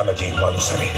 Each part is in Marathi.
technology policy.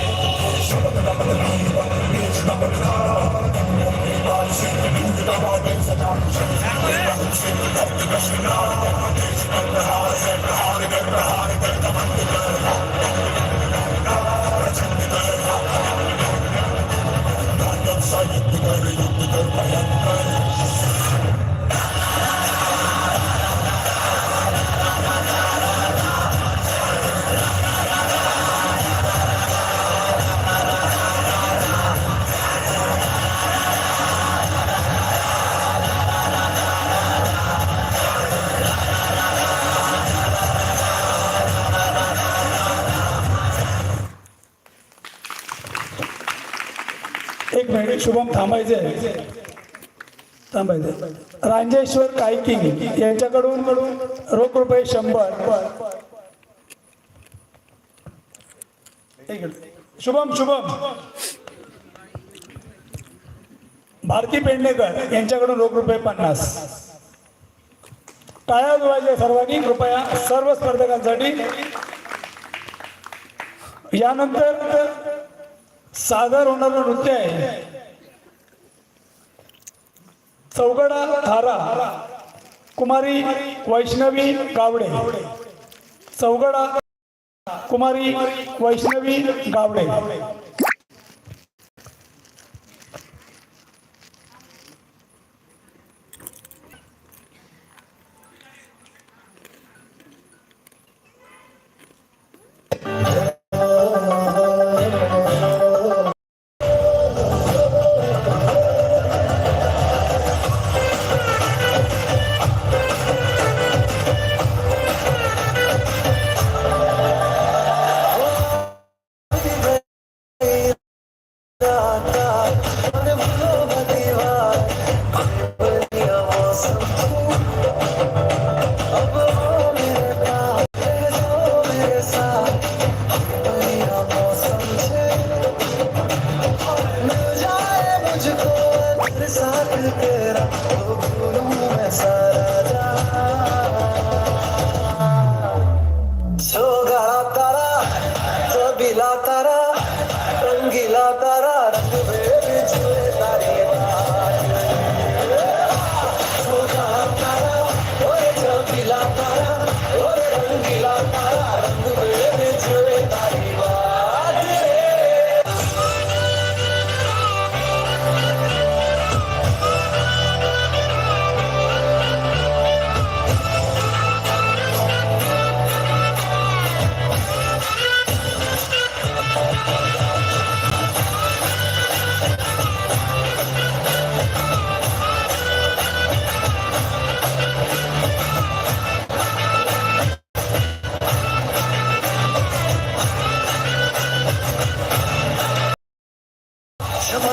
एक मिनिट शुभम थांबायचे रांजेश्वर कायकिंग यांच्याकडून रोख रुपये 100. शुभम भारती पेडणेकर यांच्याकडून रोख रुपये 50. टाळ्या वाजवायच्या सर्वांनी कृपया सर्व स्पर्धकांसाठी. यानंतर सादर होणारं नृत्य आहे चौगडा थारा कुमारी वैष्णवी गावडे. चौगडा कुमारी वैष्णवी गावडे.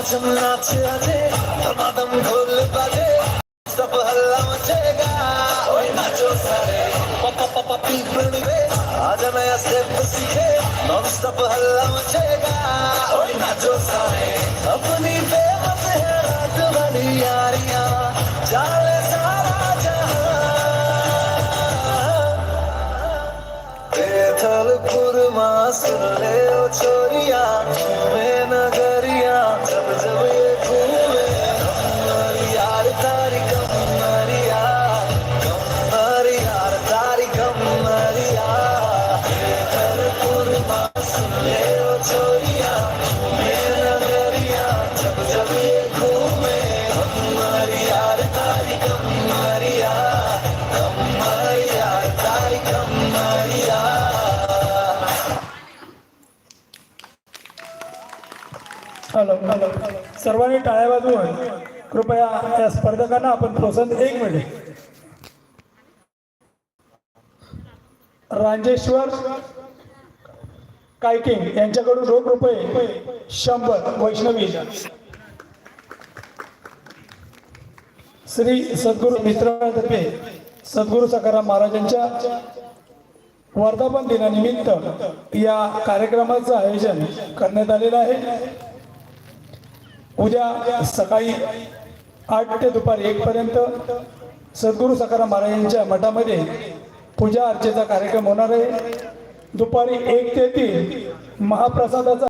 नाच आजे धमाधम ढोल बाजे सब हल्ला मचेगा ओए नाचो सारे पापा पापा पीपल वे आज नया स्टेप सीखे नॉन स्टॉप हल्ला मचेगा ओए नाचो सारे अपनी बेबस है रात वाली यारियां जाले सारा जहां थलपुर मां सुन ले ओ छोरिया मैं नगरिया जब जब ये घूमे हमारी यार तारी कमरिया कमरी यार तारी कमरिया थलपुर मां सुन ले ओ छोरिया मैं नगरिया जब जब ये घूमे हमारी यार तारी कमरिया कमरी यार तारी कमरिया. हॅलो सर्वांनी टाळ्या वाजवून कृपया या स्पर्धकांना आपण प्रोत्साहन. 1 मिनिट. रांजेश्वर कायकिंग यांच्याकडून रोख रुपये 100 वैष्णवी. श्री सद्गुरू मित्रांतर्फे सद्गुरू सखाराम महाराजांच्या वर्धापन दिनानिमित्त या कार्यक्रमाचं आयोजन करण्यात आलेलं आहे. उद्या सकाळी 8 ते दुपारी 1 पर्यंत सद्गुरू सखाराम महाराजांच्या मठामध्ये पूजा अर्चेचा कार्यक्रम होणार आहे. दुपारी 1 ते 3 महाप्रसादाचा